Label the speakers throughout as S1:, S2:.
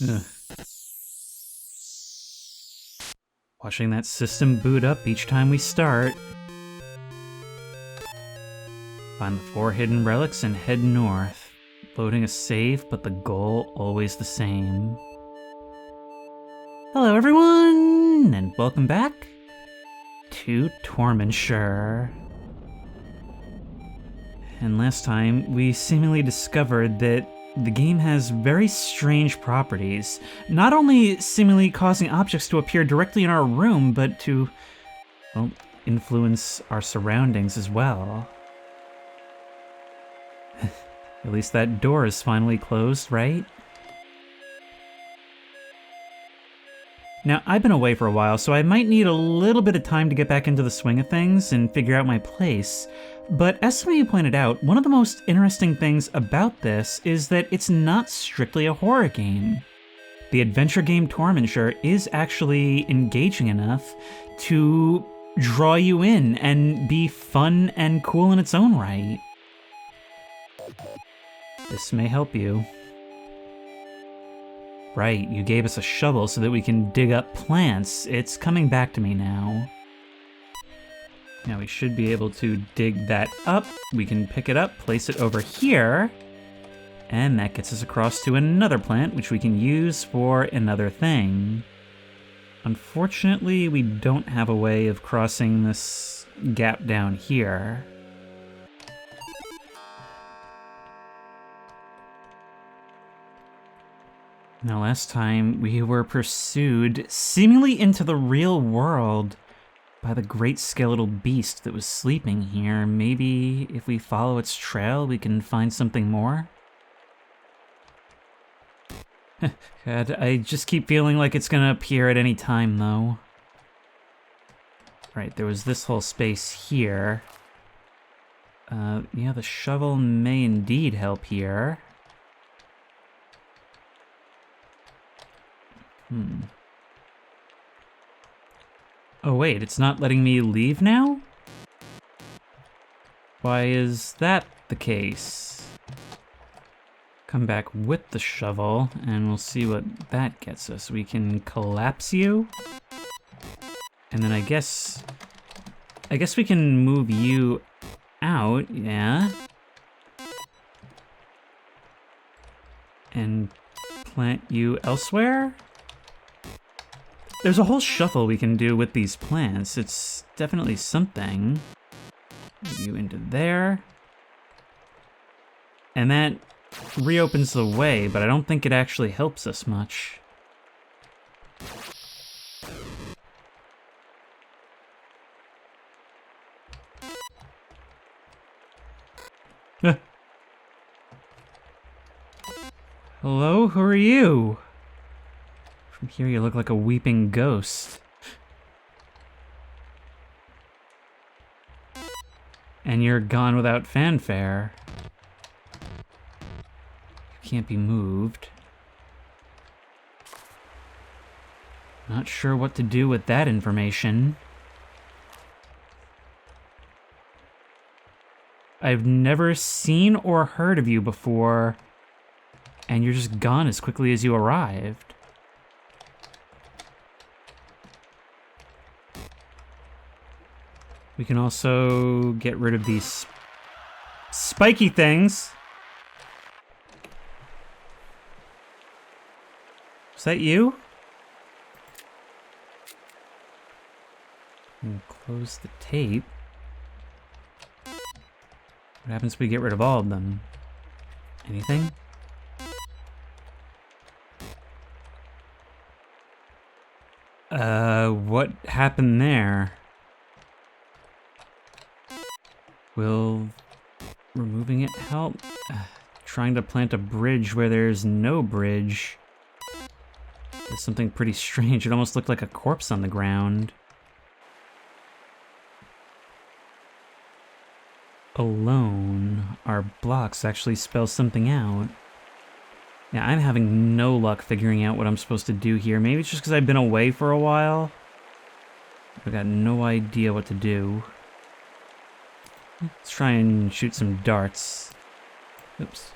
S1: Ugh. Watching that system boot up each time we start. Find the 4 hidden relics and head north. Loading a save, but the goal always the same. Hello everyone, and welcome back to Tormenture. And last time, we seemingly discovered that the game has very strange properties, not only seemingly causing objects to appear directly in our room, but to, well, influence our surroundings as well. At least that door is finally closed, right? Now, I've been away for a while, so I might need a little bit of time to get back into the swing of things and figure out my place. But as some of you pointed out, one of the most interesting things about this is that it's not strictly a horror game. The adventure game Tormenture is actually engaging enough to draw you in and be fun and cool in its own right. This may help you. Right, you gave us a shovel so that we can dig up plants. It's coming back to me now. Now we should be able to dig that up. We can pick it up, place it over here, and that gets us across to another plant, which we can use for another thing. Unfortunately, we don't have a way of crossing this gap down here. Now, last time we were pursued seemingly into the real world by the great skeletal beast that was sleeping here. Maybe if we follow its trail, we can find something more? God, I just keep feeling like it's gonna appear at any time, though. Right, there was this whole space here. Yeah, the shovel may indeed help here. Oh wait, it's not letting me leave now? Why is that the case? Come back with the shovel, and we'll see what that gets us. We can collapse you. And then I guess we can move you out, yeah. And plant you elsewhere? There's a whole shuffle we can do with these plants. It's definitely something. Move you into there. And that reopens the way, but I don't think it actually helps us much. Hello, who are you? From here you look like a weeping ghost. And you're gone without fanfare. You can't be moved. Not sure what to do with that information. I've never seen or heard of you before, and you're just gone as quickly as you arrived. We can also get rid of these spiky things. Is that you? And close the tape. What happens if we get rid of all of them? Anything? What happened there? Will removing it help? Trying to plant a bridge where there's no bridge. There's something pretty strange. It almost looked like a corpse on the ground. Alone. Our blocks actually spell something out. Yeah, I'm having no luck figuring out what I'm supposed to do here. Maybe it's just because I've been away for a while. I've got no idea what to do. Let's try and shoot some darts. Oops.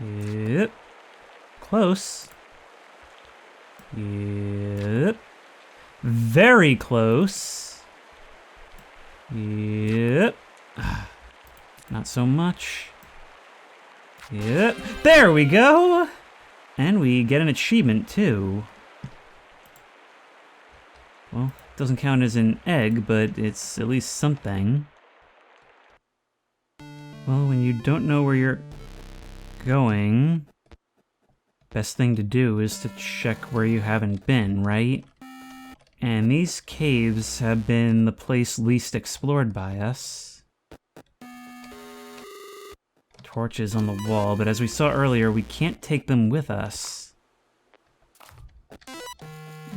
S1: Yep. Close. Yep. Very close. Yep. Not so much. Yep. There we go! And we get an achievement, too. Well, it doesn't count as an egg, but it's at least something. Well, when you don't know where you're going, best thing to do is to check where you haven't been, right? And these caves have been the place least explored by us. Torches on the wall, but as we saw earlier, we can't take them with us.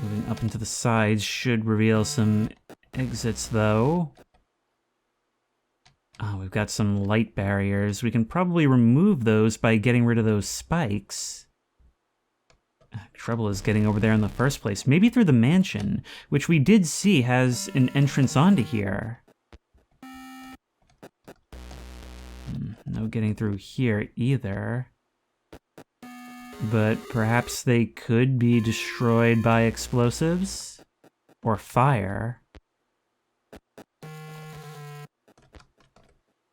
S1: Moving up into the sides should reveal some exits, though. Oh, we've got some light barriers. We can probably remove those by getting rid of those spikes. Trouble is getting over there in the first place. Maybe through the mansion, which we did see has an entrance onto here. No getting through here either. But perhaps they could be destroyed by explosives? Or fire?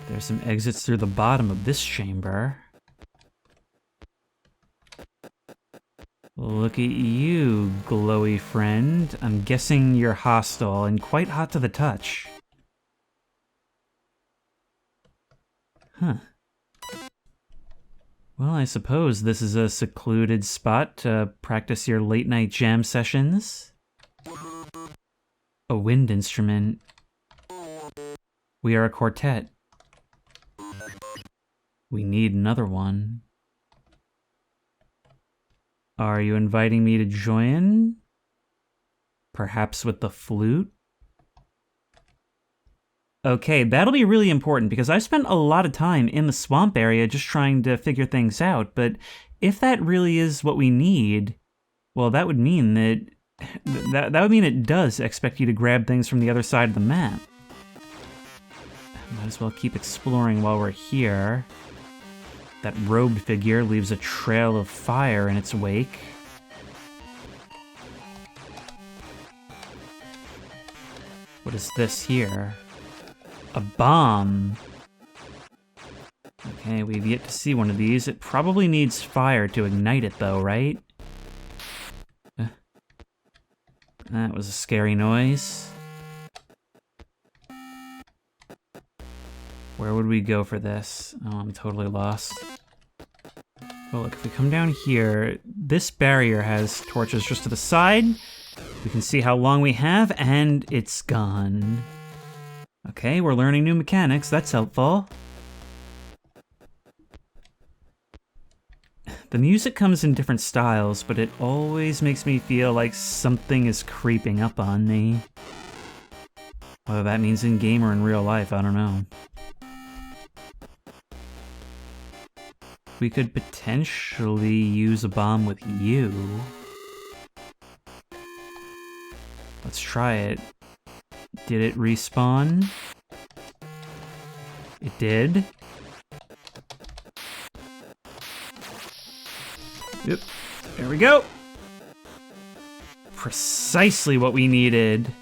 S1: There's some exits through the bottom of this chamber. Look at you, glowy friend. I'm guessing you're hostile and quite hot to the touch. Huh. Well, I suppose this is a secluded spot to practice your late-night jam sessions. A wind instrument. We are a quartet. We need another one. Are you inviting me to join? Perhaps with the flute? Okay, that'll be really important because I spent a lot of time in the swamp area just trying to figure things out, but if that really is what we need, well, that would mean that would mean it does expect you to grab things from the other side of the map. Might as well keep exploring while we're here. That robed figure leaves a trail of fire in its wake. What is this here? A bomb. Okay, we've yet to see one of these. It probably needs fire to ignite it though, right? That was a scary noise. Where would we go for this? Oh, I'm totally lost. Well, look, if we come down here, this barrier has torches just to the side. We can see how long we have, and it's gone. Okay, we're learning new mechanics. That's helpful. The music comes in different styles, but it always makes me feel like something is creeping up on me. Whether that means in-game or in real life, I don't know. We could potentially use a bomb with you. Let's try it. Did it respawn? It did. Yep, there we go. Precisely what we needed.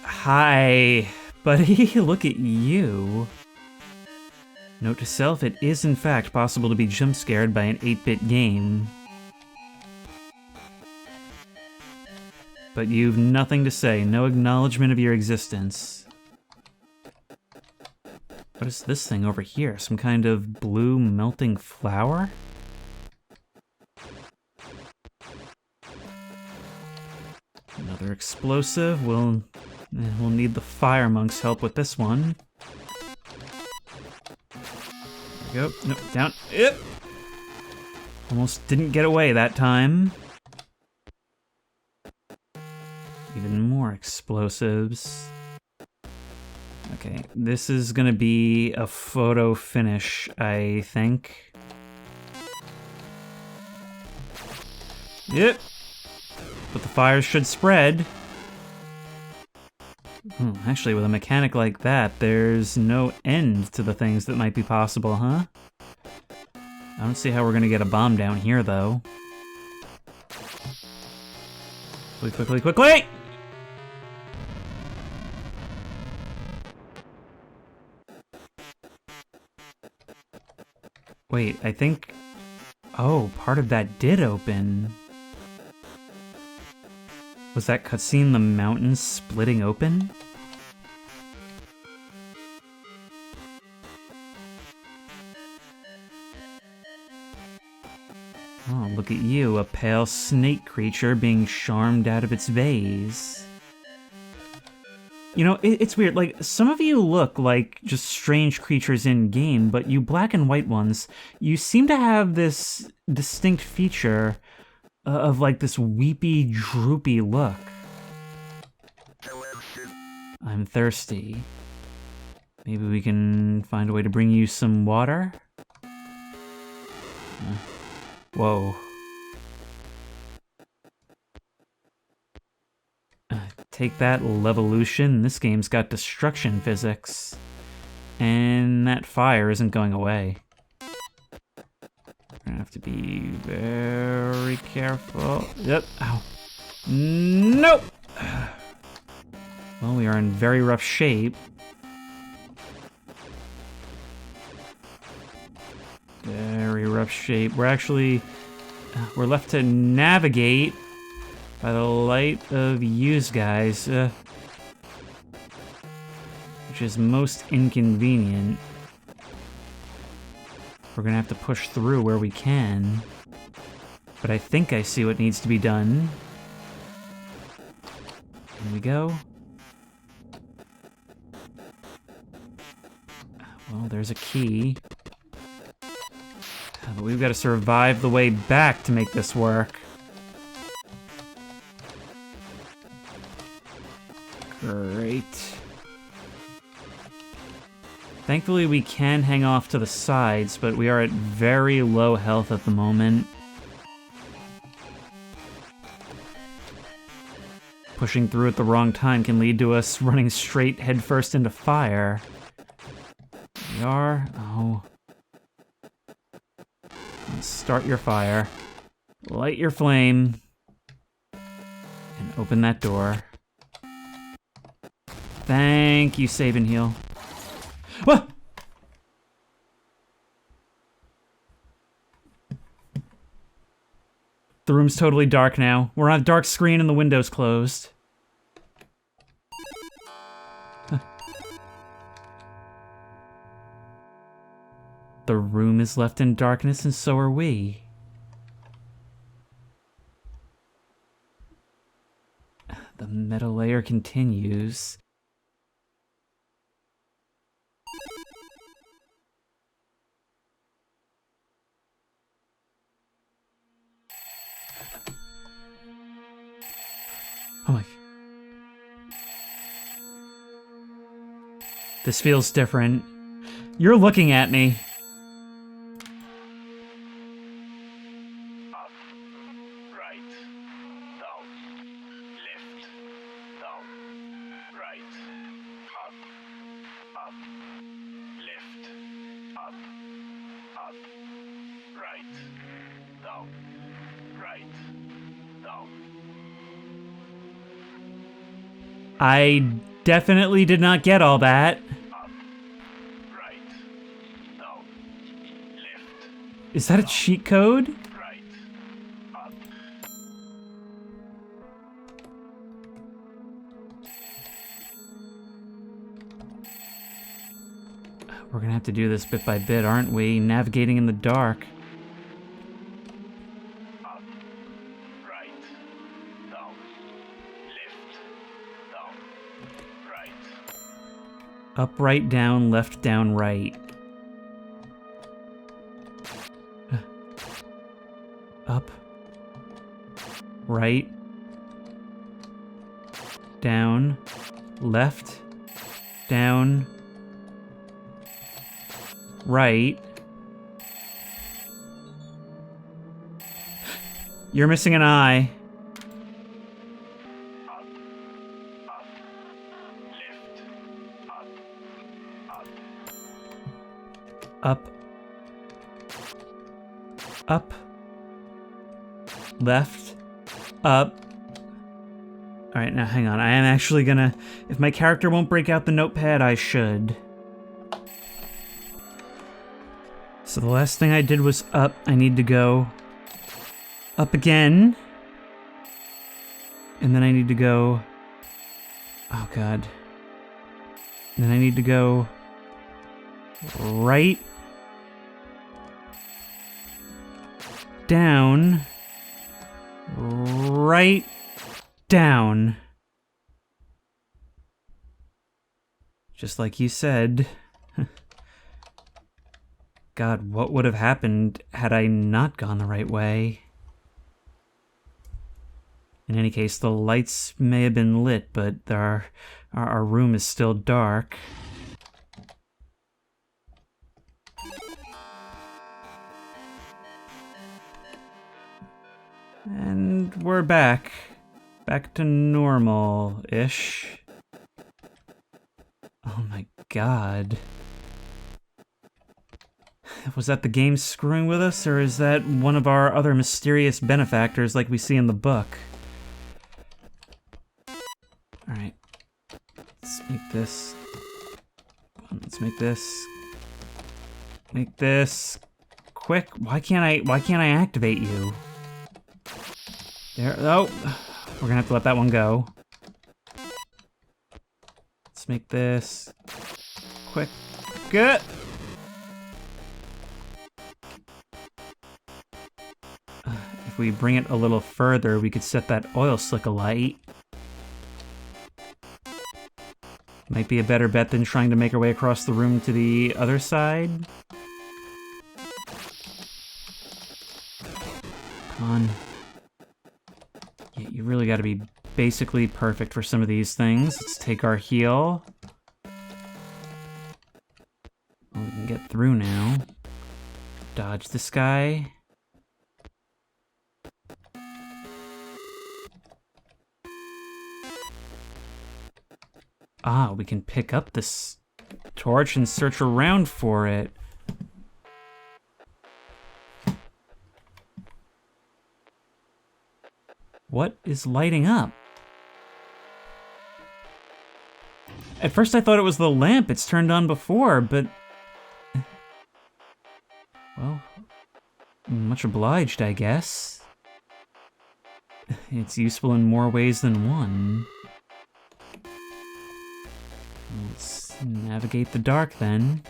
S1: Hi, buddy, look at you. Note to self, it is in fact possible to be jump scared by an 8-bit game. But you've nothing to say, no acknowledgement of your existence. What is this thing over here? Some kind of blue melting flower? Another explosive. We'll need the fire monk's help with this one. There we go. Nope, down. Yep. Almost didn't get away that time. Even more explosives. Okay, this is gonna be a photo finish, I think. Yep. But the fires should spread. Actually, with a mechanic like that, there's no end to the things that might be possible, huh? I don't see how we're gonna get a bomb down here, though. Quickly, quickly, quickly! Wait, I think... Oh, part of that did open. Was that cutscene the mountains splitting open? Oh, look at you, a pale snake creature being charmed out of its vase. You know, it's weird, like, some of you look like just strange creatures in-game, but you black and white ones, you seem to have this distinct feature of, like, this weepy, droopy look. I'm thirsty. Maybe we can find a way to bring you some water? Whoa. Take that, Levolution. This game's got destruction physics. And that fire isn't going away. We're gonna have to be very careful. Yep. Ow. Nope! Well, we are in very rough shape. Very rough shape. We're actually... we're left to navigate by the light of yous guys, which is most inconvenient. We're gonna have to push through where we can, but I think I see what needs to be done. Here we go. Well, there's a key. But we've got to survive the way back to make this work. Great. Thankfully, we can hang off to the sides, but we are at very low health at the moment. Pushing through at the wrong time can lead to us running straight headfirst into fire. We are... Oh. Start your fire. Light your flame. And open that door. Thank you, save and heal. What? The room's totally dark now. We're on a dark screen and the window's closed. The room is left in darkness, and so are we. The meta layer continues. Oh my... This feels different. You're looking at me. I definitely did not get all that. Is that a cheat code? We're gonna have to do this bit by bit, aren't we? Navigating in the dark. Up, right, down, left, down, right. Up. Right. Down. Left. Down. Right. You're missing an eye. Up. Up. Left. Up. Alright, now hang on. I am actually gonna... If my character won't break out the notepad, I should. So the last thing I did was up. I need to go up again. And then I need to go... Oh, God. And then I need to go... right... down... right... down. Just like you said. God, what would have happened had I not gone the right way? In any case, the lights may have been lit, but our room is still dark. And we're back. Back to normal-ish. Oh my God. Was that the game screwing with us, or is that one of our other mysterious benefactors like we see in the book? Alright. Let's make this. Let's make this. Make this quick. Why can't I activate you? There. Oh, we're gonna have to let that one go. Let's make this quick. Good. If we bring it a little further, we could set that oil slick alight. Might be a better bet than trying to make our way across the room to the other side. Come on. Yeah, you really gotta be basically perfect for some of these things. Let's take our heal. Well, we can get through now. Dodge this guy. Ah, we can pick up this torch and search around for it. What is lighting up? At first I thought it was the lamp. It's turned on before, but... Well, much obliged, I guess. It's useful in more ways than one. Let's navigate the dark, then.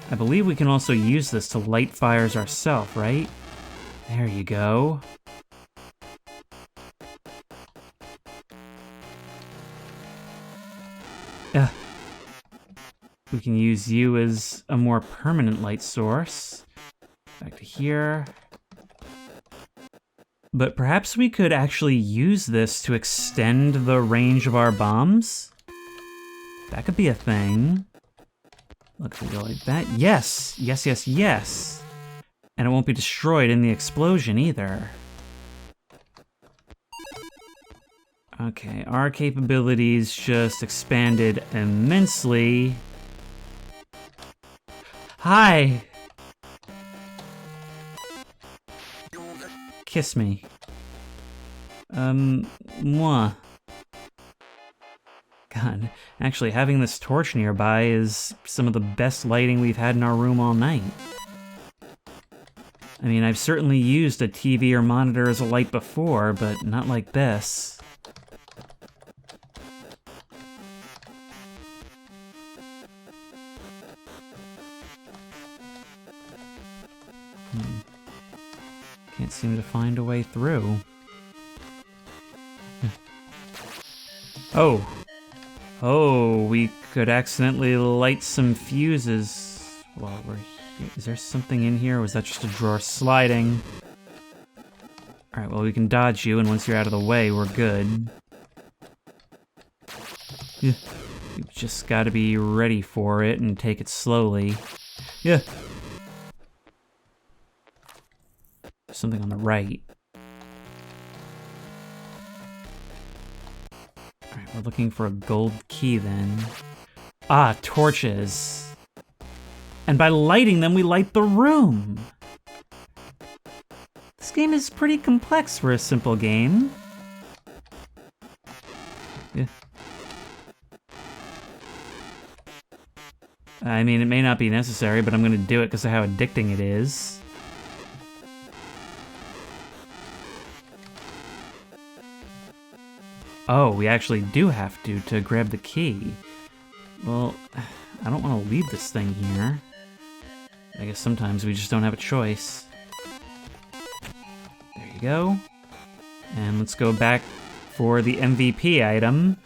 S1: I believe we can also use this to light fires ourselves, right? There you go. We can use you as a more permanent light source. Back to here. But perhaps we could actually use this to extend the range of our bombs? That could be a thing. Look, if we go like that. Yes! Yes, yes, yes! And it won't be destroyed in the explosion either. Okay, our capabilities just expanded immensely. Hi! Kiss me. Mwah. God, actually having this torch nearby is some of the best lighting we've had in our room all night. I mean, I've certainly used a TV or monitor as a light before, but not like this. Can't seem to find a way through. Oh. Oh, we could accidentally light some fuses while we're here. Is there something in here, or was that just a drawer sliding? Alright, well, we can dodge you, and once you're out of the way, we're good. Yeah. You've just gotta be ready for it and take it slowly. Yeah. Something on the right. Alright, we're looking for a gold key then. Ah, torches. And by lighting them, we light the room. This game is pretty complex for a simple game. Yeah. I mean, it may not be necessary, but I'm gonna do it because of how addicting it is. Oh, we actually do have to grab the key. Well, I don't want to leave this thing here. I guess sometimes we just don't have a choice. There you go. And let's go back for the MVP item.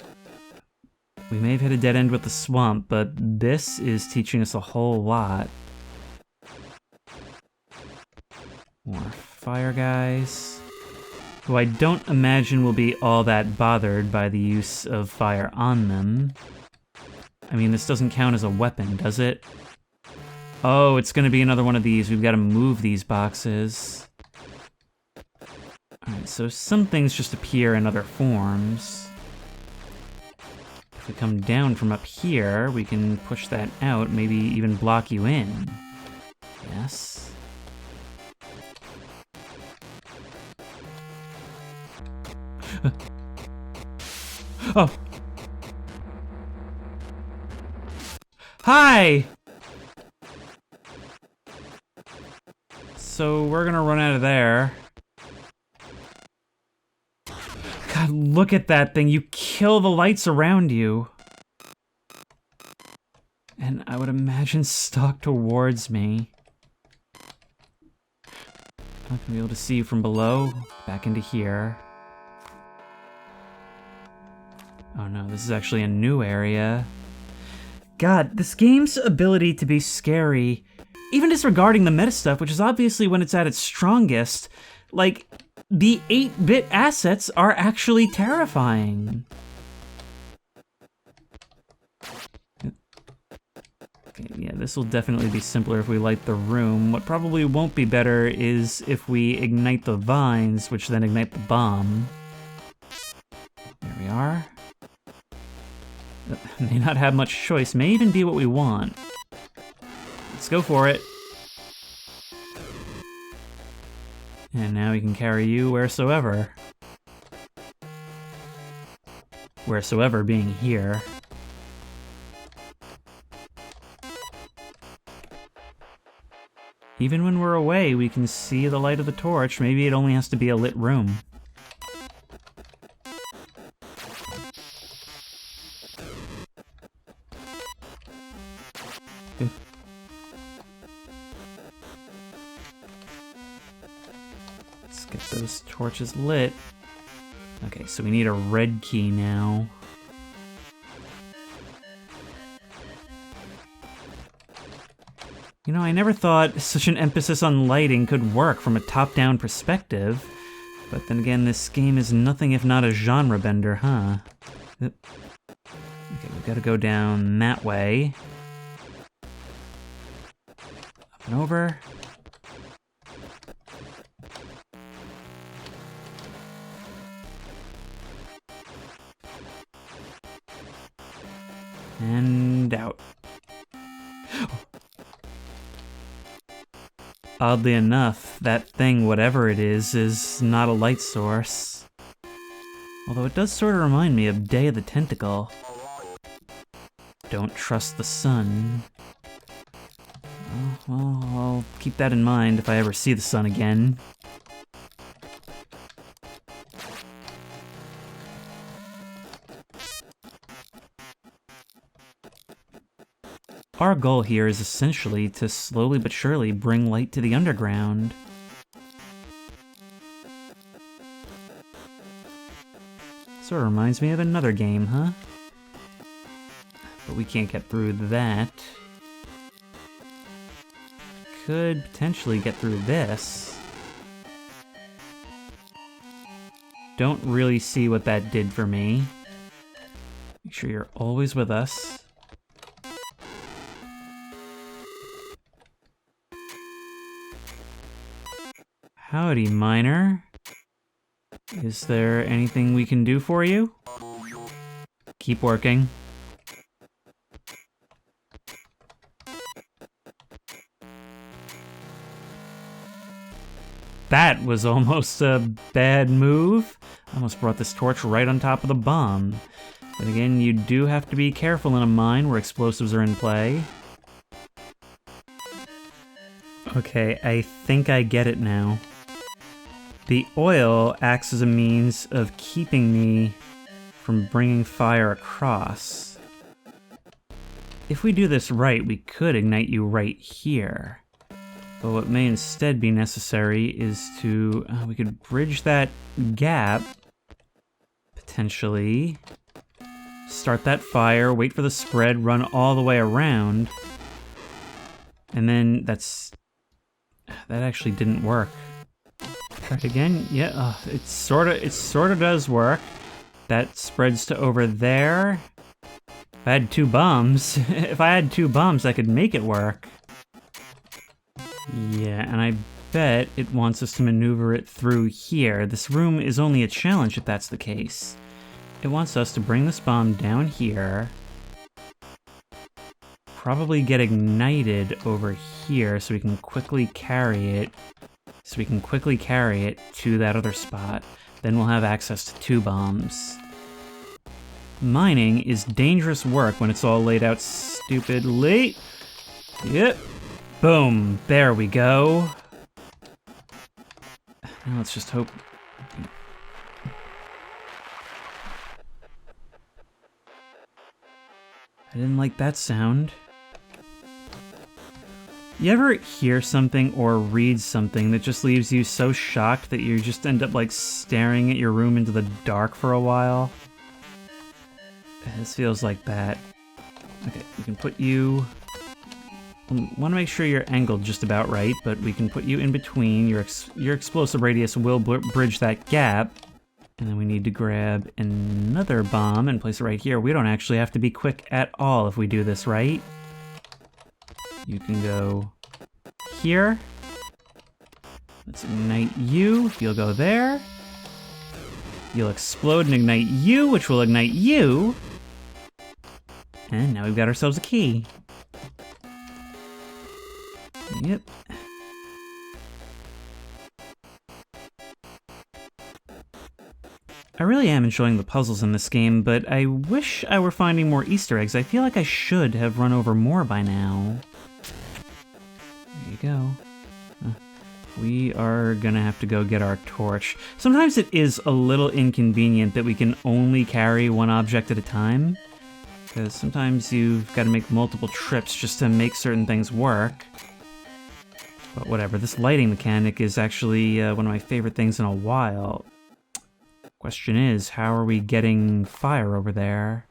S1: We may have hit a dead end with the swamp, but this is teaching us a whole lot. More fire guys, who I don't imagine will be all that bothered by the use of fire on them. I mean, this doesn't count as a weapon, does it? Oh, it's gonna be another one of these. We've got to move these boxes. Alright, so some things just appear in other forms. If we come down from up here, we can push that out, maybe even block you in. Yes. Oh! Hi! So we're gonna run out of there. God, look at that thing. You kill the lights around you. And I would imagine stalk towards me. I'm not gonna be able to see you from below. Back into here. Oh no, this is actually a new area. God, this game's ability to be scary, even disregarding the meta stuff, which is obviously when it's at its strongest, like, the 8-bit assets are actually terrifying. Okay, yeah, this will definitely be simpler if we light the room. What probably won't be better is if we ignite the vines, which then ignite the bomb. There we are. May not have much choice, may even be what we want. Let's go for it. And now we can carry you wheresoever. Wheresoever being here. Even when we're away, we can see the light of the torch. Maybe it only has to be a lit room. Let's get those torches lit. Okay, so we need a red key now. You know, I never thought such an emphasis on lighting could work from a top-down perspective. But then again, this game is nothing if not a genre bender, huh? Okay, we've got to go down that way. Up and over. And out. Oddly enough, that thing, whatever it is not a light source. Although it does sort of remind me of Day of the Tentacle. Don't trust the sun. Oh, well, I'll keep that in mind if I ever see the sun again. Our goal here is essentially to slowly but surely bring light to the underground. Sort of reminds me of another game, huh? But we can't get through that. Could potentially get through this. Don't really see what that did for me. Make sure you're always with us. Howdy, miner. Is there anything we can do for you? Keep working. That was almost a bad move. I almost brought this torch right on top of the bomb. But again, you do have to be careful in a mine where explosives are in play. Okay, I think I get it now. The oil acts as a means of keeping me from bringing fire across. If we do this right, we could ignite you right here. But what may instead be necessary is to... we could bridge that gap, potentially. Start that fire, wait for the spread, run all the way around. And then that's... that actually didn't work. Try it again? Yeah, it sorta does work. That spreads to over there. If I had two bombs, I could make it work. Yeah, and I bet it wants us to maneuver it through here. This room is only a challenge if that's the case. It wants us to bring this bomb down here. Probably get ignited over here so we can quickly carry it. To that other spot. Then we'll have access to two bombs. Mining is dangerous work when it's all laid out stupidly. Yep. Boom. There we go. Now let's just hope... I didn't like that sound. You ever hear something or read something that just leaves you so shocked that you just end up like staring at your room into the dark for a while? This feels like that. Okay, we can put you... I want to make sure you're angled just about right, but we can put you in between. Your explosive radius will bridge that gap. And then we need to grab another bomb and place it right here. We don't actually have to be quick at all if we do this right. You can go here. Let's ignite you. You'll go there. You'll explode and ignite you, which will ignite you. And now we've got ourselves a key. Yep. I really am enjoying the puzzles in this game, but I wish I were finding more Easter eggs. I feel like I should have run over more by now. There you go. We are gonna have to go get our torch. Sometimes it is a little inconvenient that we can only carry one object at a time, because sometimes you've got to make multiple trips just to make certain things work. But whatever, this lighting mechanic is actually one of my favorite things in a while. Question is, how are we getting fire over there?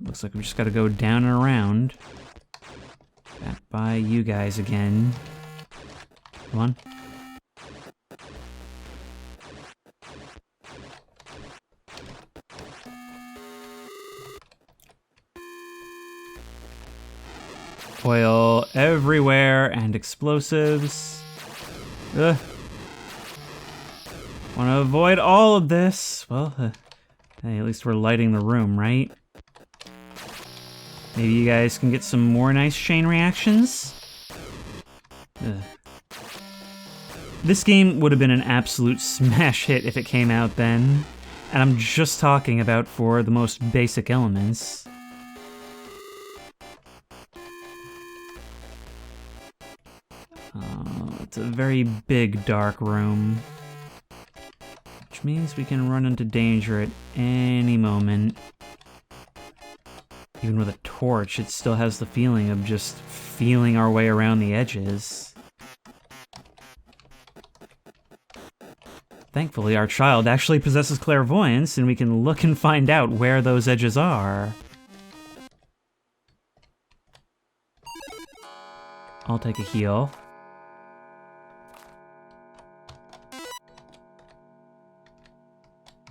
S1: Looks like we just gotta go down and around. Back by you guys again. Come on. Oil everywhere and explosives. Ugh. Want to avoid all of this. Well, hey, at least we're lighting the room, right? Maybe you guys can get some more nice chain reactions? Ugh. This game would have been an absolute smash hit if it came out then. And I'm just talking about for the most basic elements. It's a very big, dark room. Which means we can run into danger at any moment. Even with a torch, it still has the feeling of just feeling our way around the edges. Thankfully, our child actually possesses clairvoyance, and we can look and find out where those edges are. I'll take a heal.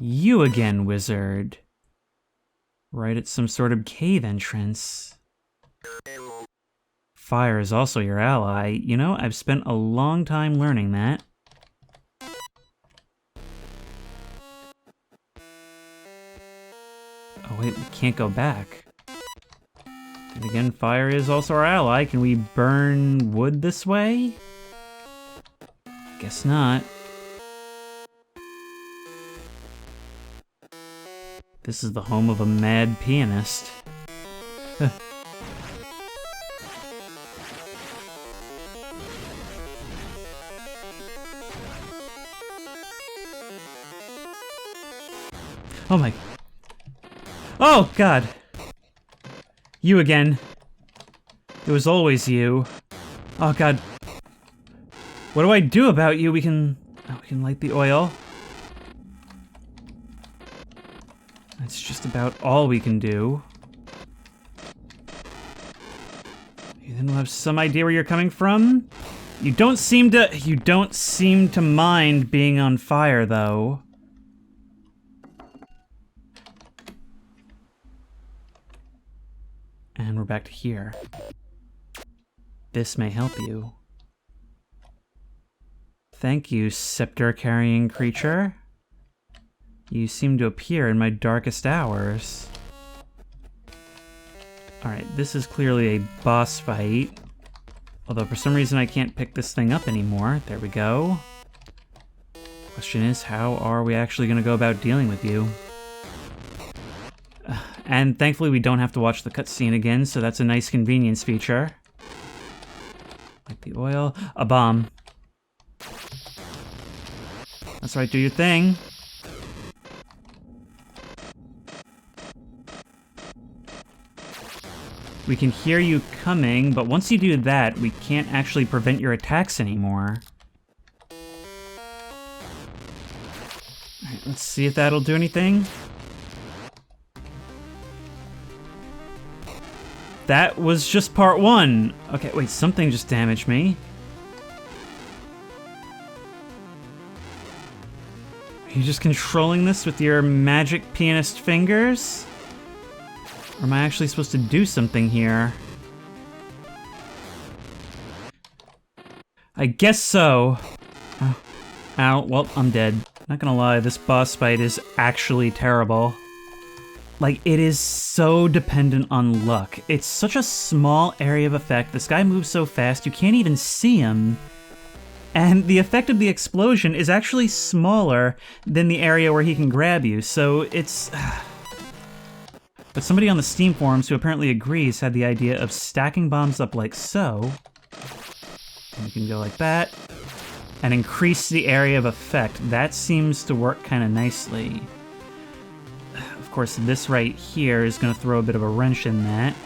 S1: You again, wizard. Right at some sort of cave entrance. Fire is also your ally. You know, I've spent a long time learning that. Oh wait, we can't go back. And again, fire is also our ally. Can we burn wood this way? Guess not. This is the home of a mad pianist. Oh my... Oh, God! You again. It was always you. Oh, God. What do I do about you? We can light the oil. That's just about all we can do. You then will have some idea where you're coming from. You don't seem to mind being on fire, though. And we're back to here. This may help you. Thank you, scepter-carrying creature. You seem to appear in my darkest hours. Alright, this is clearly a boss fight. Although for some reason I can't pick this thing up anymore. There we go. Question is, how are we actually going to go about dealing with you? And thankfully we don't have to watch the cutscene again, so that's a nice convenience feature. Like the oil. A bomb. That's right, do your thing. We can hear you coming, but once you do that, we can't actually prevent your attacks anymore. Alright, let's see if that'll do anything. That was just part one. Okay, wait, something just damaged me. Are you just controlling this with your magic pianist fingers? Or am I actually supposed to do something here? I guess so. Ow. Ow, well, I'm dead. Not gonna lie, this boss fight is actually terrible. Like, it is so dependent on luck. It's such a small area of effect. This guy moves so fast, you can't even see him. And the effect of the explosion is actually smaller than the area where he can grab you, so it's... But somebody on the Steam forums who apparently agrees had the idea of stacking bombs up like so. And you can go like that. And increase the area of effect. That seems to work kind of nicely. Of course, this right here is going to throw a bit of a wrench in that.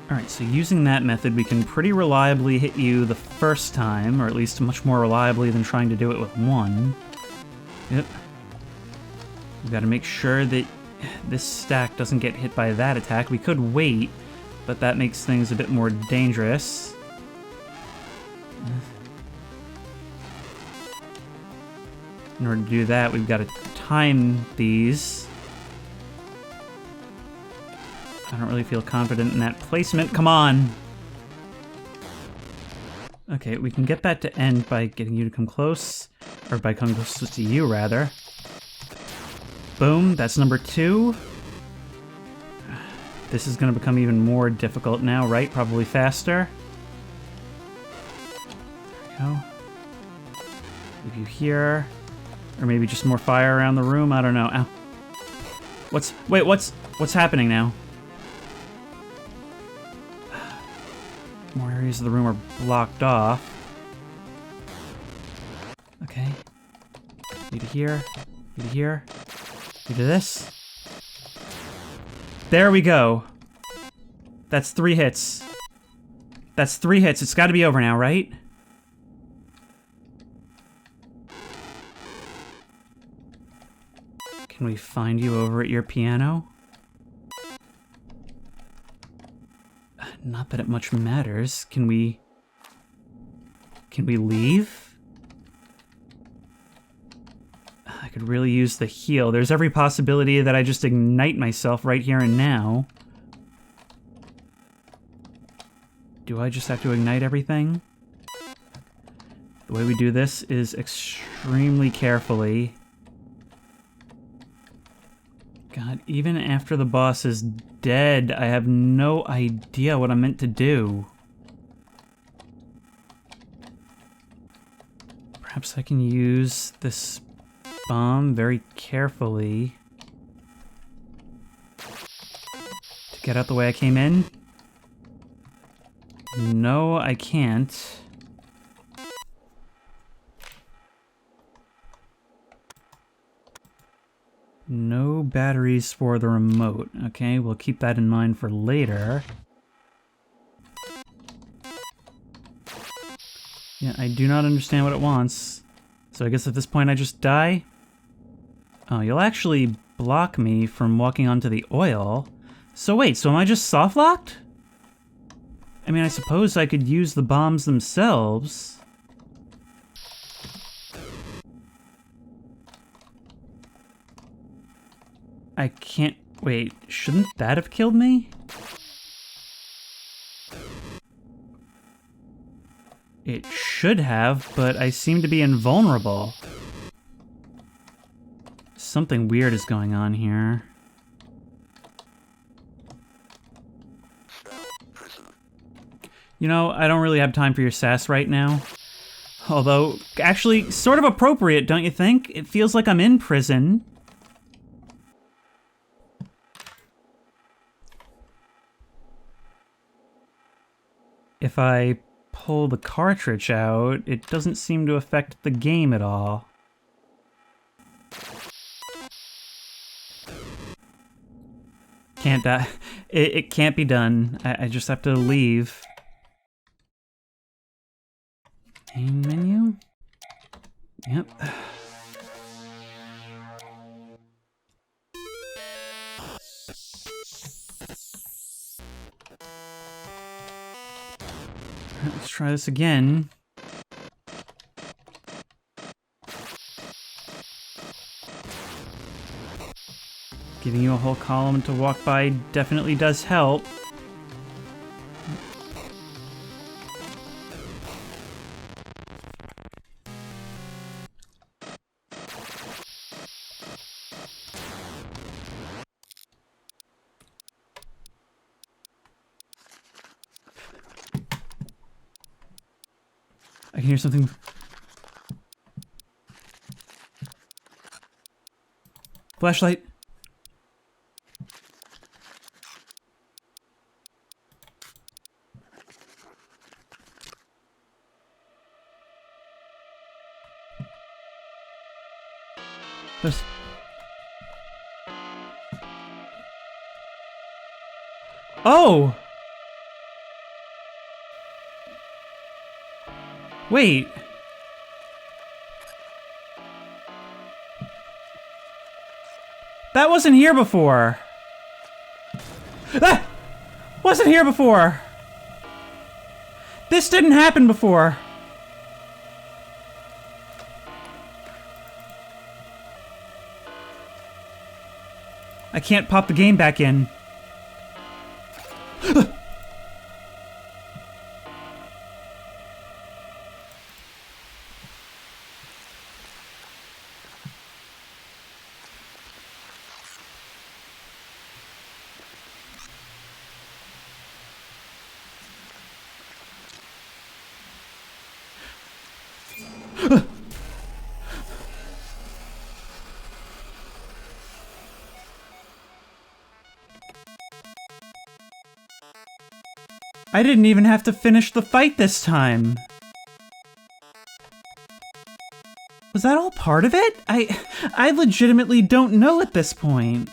S1: Alright, so using that method, we can pretty reliably hit you the first time, or at least much more reliably than trying to do it with one. Yep. We've got to make sure that this stack doesn't get hit by that attack. We could wait, but that makes things a bit more dangerous. In order to do that, we've got to time these. I don't really feel confident in that placement. Come on! Okay, we can get that to end by getting you to come close. Or by coming close to you, rather. Boom, that's number 2. This is going to become even more difficult now, right? Probably faster. There we go. Leave you here. Or maybe just more fire around the room, I don't know. Ow. What's happening now? More areas of the room are blocked off. Okay. You to here. You to here. You to this. There we go. That's 3 hits. That's 3 hits. It's got to be over now, right? Can we find you over at your piano? Not that it much matters. Can we leave? I could really use the heal. There's every possibility that I just ignite myself right here and now. Do I just have to ignite everything? The way we do this is extremely carefully. God, even after the boss is dead, I have no idea what I'm meant to do. Perhaps I can use this bomb very carefully to get out the way I came in. No, I can't. No batteries for the remote. Okay, we'll keep that in mind for later. Yeah, I do not understand what it wants. So I guess at this point I just die? Oh, you'll actually block me from walking onto the oil. So wait, so am I just soft-locked? I mean, I suppose I could use the bombs themselves. I can't... Wait, shouldn't that have killed me? It should have, but I seem to be invulnerable. Something weird is going on here. You know, I don't really have time for your sass right now. Although, actually, sort of appropriate, don't you think? It feels like I'm in prison. If I pull the cartridge out, it doesn't seem to affect the game at all. Can't die. It can't be done. I just have to leave. Main menu? Yep. Let's try this again. Giving you a whole column to walk by definitely does help. I can hear something. Flashlight. There's... Oh! Wait. That wasn't here before. That wasn't here before. This didn't happen before. I can't pop the game back in. I didn't even have to finish the fight this time. Was that all part of it? I legitimately don't know at this point.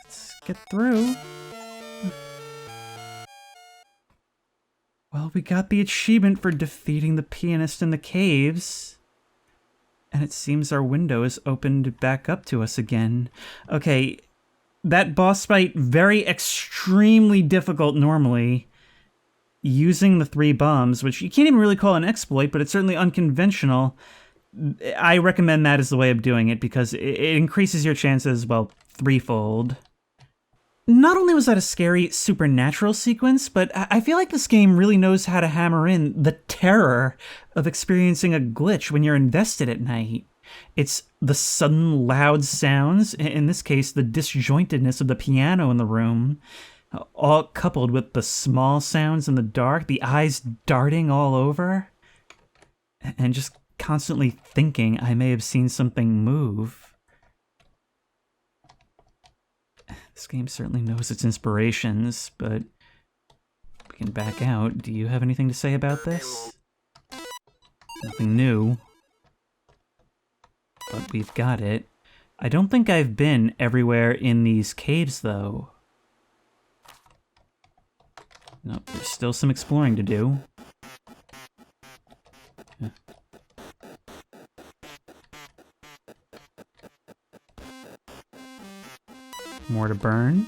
S1: Let's get through. Well, we got the achievement for defeating the pianist in the caves. And it seems our window is opened back up to us again. Okay. That boss fight, very extremely difficult normally. Using the 3 bombs, which you can't even really call an exploit, but it's certainly unconventional. I recommend that as the way of doing it because it increases your chances, well, threefold. Not only was that a scary supernatural sequence, but I feel like this game really knows how to hammer in the terror of experiencing a glitch when you're invested at night. It's the sudden loud sounds, in this case, the disjointedness of the piano in the room, all coupled with the small sounds in the dark, the eyes darting all over, and just constantly thinking I may have seen something move. This game certainly knows its inspirations, but we can back out. Do you have anything to say about this? Nothing new. But we've got it. I don't think I've been everywhere in these caves, though. Nope, there's still some exploring to do. More to burn.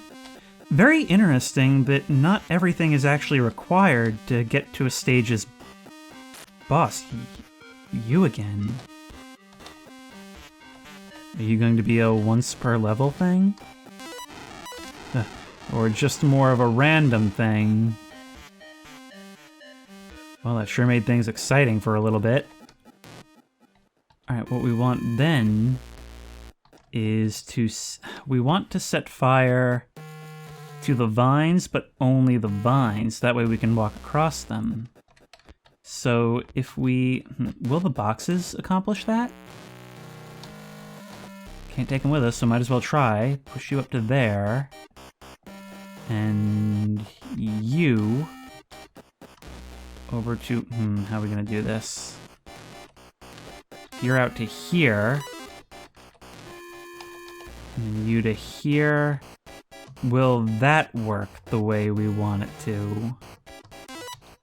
S1: Very interesting that not everything is actually required to get to a stage's boss. You again. Are you going to be a once per level thing? Or just more of a random thing? Well, that sure made things exciting for a little bit. Alright, what we want then is to... we want to set fire to the vines, but only the vines. That way we can walk across them. So if we... will the boxes accomplish that? Can't take them with us, so might as well try. Push you up to there. And you over to... how are we gonna do this? You're out to here. And you to here. Will that work the way we want it to?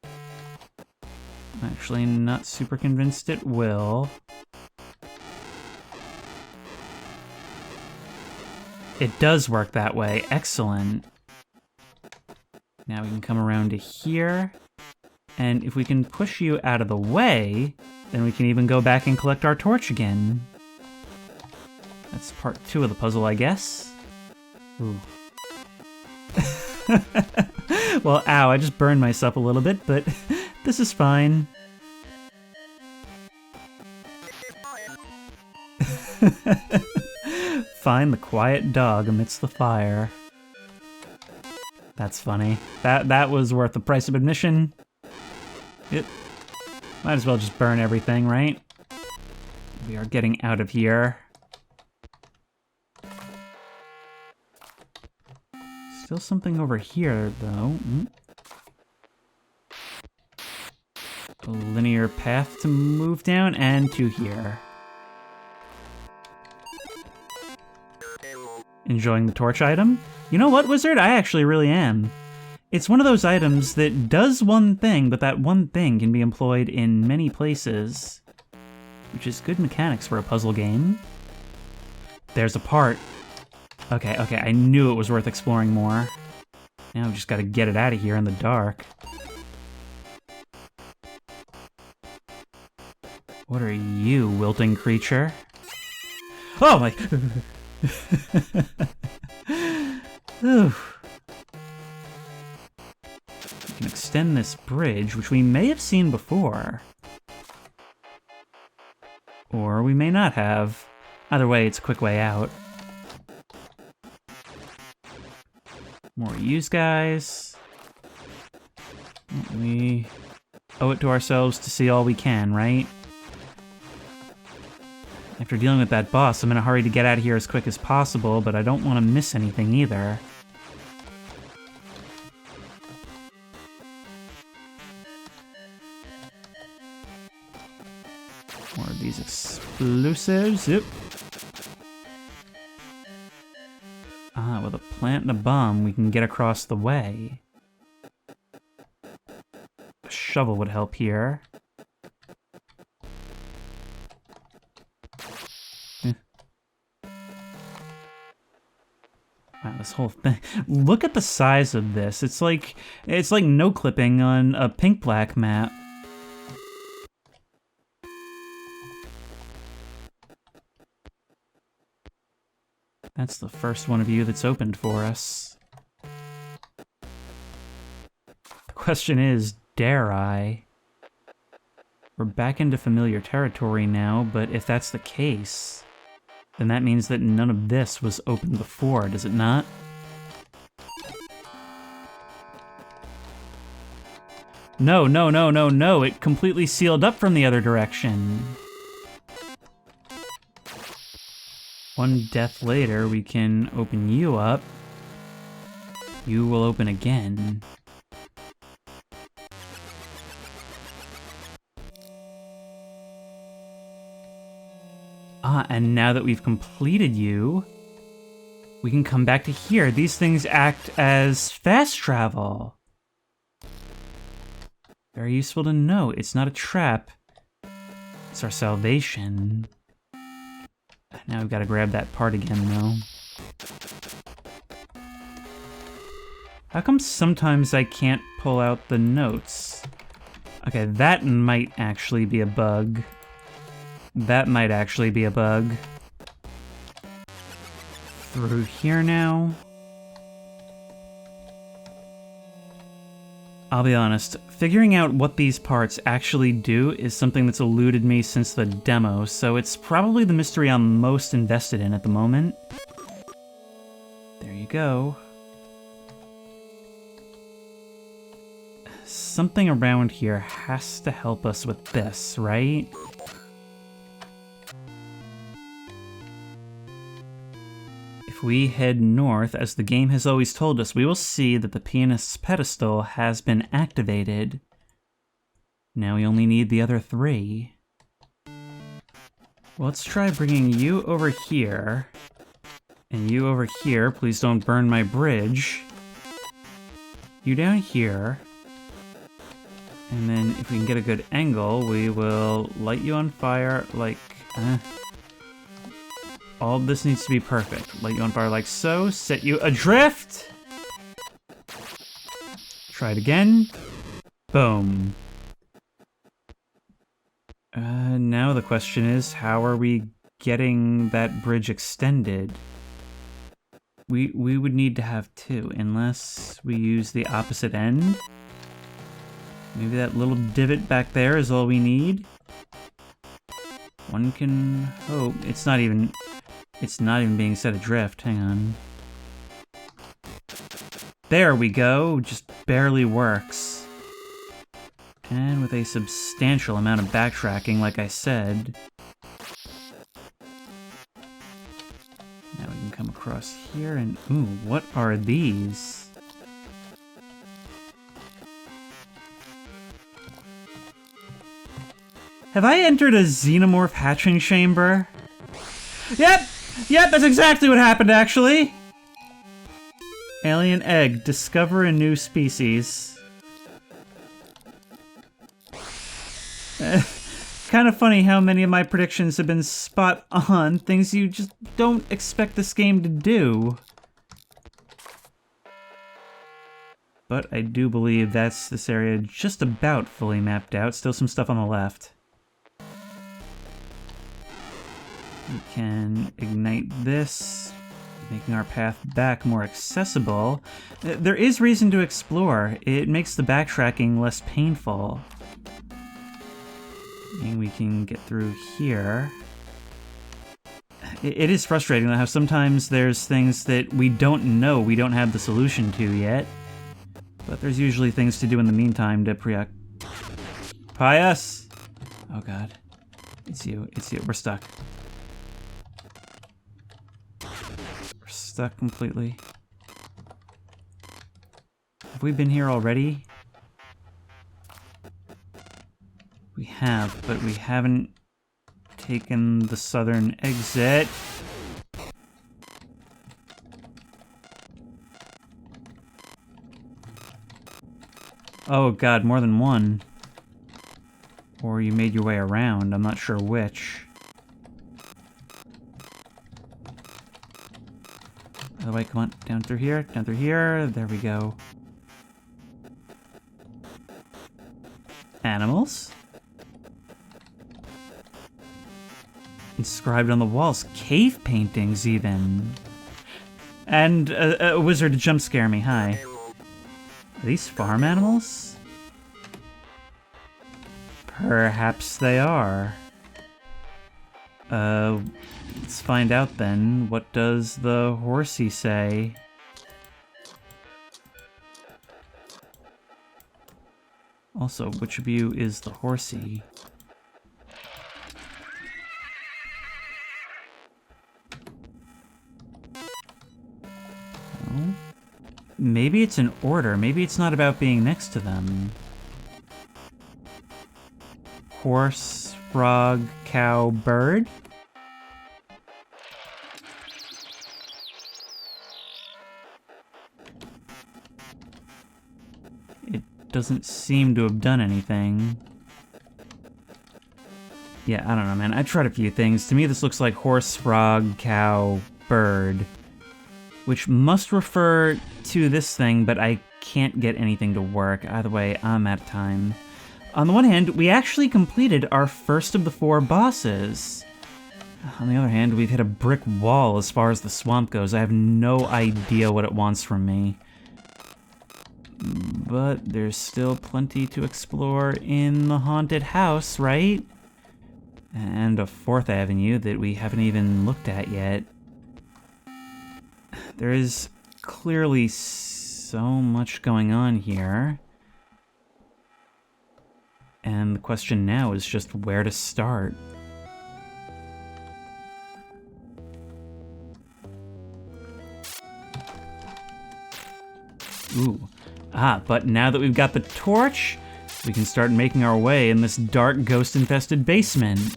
S1: I'm actually not super convinced it will. It does work that way. Excellent. Now we can come around to here. And if we can push you out of the way, then we can even go back and collect our torch again. That's part 2 of the puzzle, I guess. Ooh. Well, ow, I just burned myself a little bit, but this is fine. Find the quiet dog amidst the fire. That's funny. That was worth the price of admission. It might as well just burn everything, right? We are getting out of here. Still something over here, though. A linear path to move down and to here. Enjoying the torch item? You know what, Wizard? I actually really am. It's one of those items that does one thing, but that one thing can be employed in many places, which is good mechanics for a puzzle game. There's a part. Okay, I knew it was worth exploring more. Now we just gotta get it out of here in the dark. What are you, wilting creature? Oh my... We can extend this bridge, which we may have seen before. Or we may not have. Either way, it's a quick way out. More use guys. We owe it to ourselves to see all we can, right? After dealing with that boss, I'm in a hurry to get out of here as quick as possible, but I don't want to miss anything either. More of these explosives. Yep. Ah, with a plant and a bomb, we can get across the way. A shovel would help here. Wow, this whole thing. Look at the size of this. It's like no clipping on a pink-black map. That's the first one of you that's opened for us. The question is, dare I? We're back into familiar territory now, but if that's the case, then that means that none of this was open before, does it not? No, no, no, no, no, it completely sealed up from the other direction. One death later, we can open you up. You will open again. Ah, and now that we've completed you, we can come back to here. These things act as fast travel. Very useful to know. It's not a trap. It's our salvation. Now we've got to grab that part again, though. How come sometimes I can't pull out the notes? Okay, that might actually be a bug. That might actually be a bug. Through here now. I'll be honest, figuring out what these parts actually do is something that's eluded me since the demo, so it's probably the mystery I'm most invested in at the moment. There you go. Something around here has to help us with this, right? If we head north, as the game has always told us, we will see that the pianist's pedestal has been activated. Now we only need the other 3. Well, let's try bringing you over here. And you over here. Please don't burn my bridge. You down here. And then if we can get a good angle, we will light you on fire like... All of this needs to be perfect. Light you on fire like so. Set you adrift. Try it again. Boom. Now the question is, how are we getting that bridge extended? We would need to have 2, unless we use the opposite end. Maybe that little divot back there is all we need. One can hope. It's not even being set adrift. Hang on. There we go. Just barely works. And with a substantial amount of backtracking, like I said. Now we can come across here and... Ooh, what are these? Have I entered a xenomorph hatching chamber? Yep! Yep, that's exactly what happened, actually! Alien egg. Discover a new species. Kind of funny how many of my predictions have been spot on. Things you just don't expect this game to do. But I do believe that's this area just about fully mapped out. Still some stuff on the left. We can ignite this, making our path back more accessible. There is reason to explore. It makes the backtracking less painful. And we can get through here. It is frustrating though how sometimes there's things that we don't know we don't have the solution to yet. But there's usually things to do in the meantime to preoccupy us. Oh god. It's you. We're stuck. Stuck completely. Have we been here already? We have, but we haven't taken the southern exit. Oh god, more than one. Or you made your way around, I'm not sure which. By the way, come on, down through here, there we go. Animals? Inscribed on the walls, cave paintings even. And a wizard to jump scare me, hi. Are these farm animals? Perhaps they are. Let's find out then. What does the horsey say? Also, which of you is the horsey? Oh. Maybe it's an order. Maybe it's not about being next to them. Horse, frog, cow, bird? It doesn't seem to have done anything. Yeah, I don't know, man. I tried a few things. To me, this looks like horse, frog, cow, bird. Which must refer to this thing, but I can't get anything to work. Either way, I'm out of time. On the one hand, we actually completed our first of the 4 bosses. On the other hand, we've hit a brick wall as far as the swamp goes. I have no idea what it wants from me. But there's still plenty to explore in the haunted house, right? And a 4th avenue that we haven't even looked at yet. There is clearly so much going on here. And the question now is just where to start. Ooh. But now that we've got the torch, we can start making our way in this dark, ghost-infested basement.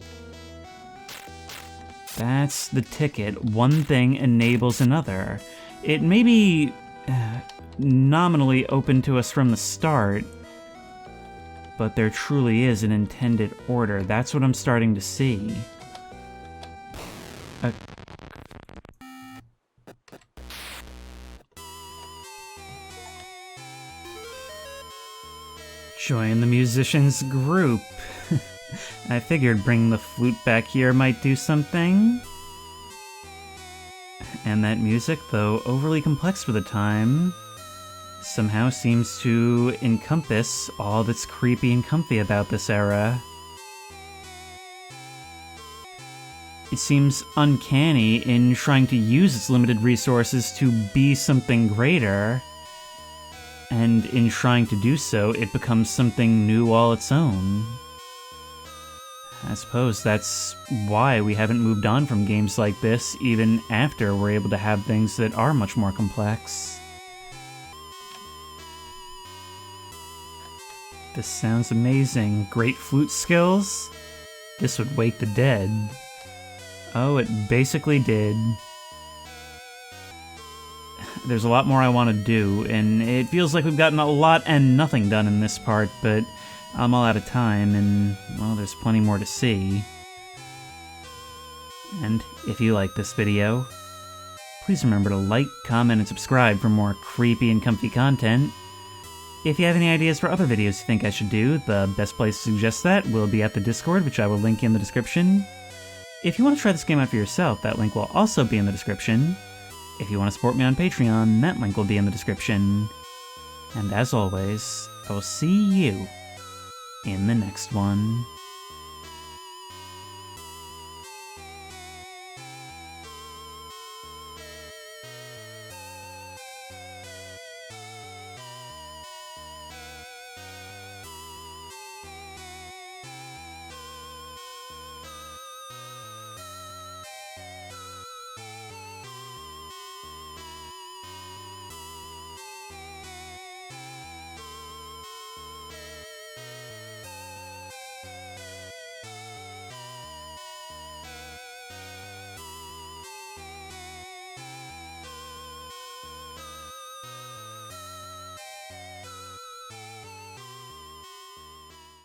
S1: That's the ticket. One thing enables another. It may be nominally open to us from the start, but there truly is an intended order. That's what I'm starting to see. Join the musicians group. I figured bringing the flute back here might do something. And that music, though overly complex for the time, somehow seems to encompass all that's creepy and comfy about this era. It seems uncanny in trying to use its limited resources to be something greater, and in trying to do so, it becomes something new all its own. I suppose that's why we haven't moved on from games like this, even after we're able to have things that are much more complex. This sounds amazing. Great flute skills? This would wake the dead. Oh, it basically did. There's a lot more I want to do, and it feels like we've gotten a lot and nothing done in this part, but I'm all out of time, and, well, there's plenty more to see. And if you like this video, please remember to like, comment, and subscribe for more creepy and comfy content. If you have any ideas for other videos you think I should do, the best place to suggest that will be at the Discord, which I will link in the description. If you want to try this game out for yourself, that link will also be in the description. If you want to support me on Patreon, that link will be in the description. And as always, I will see you in the next one.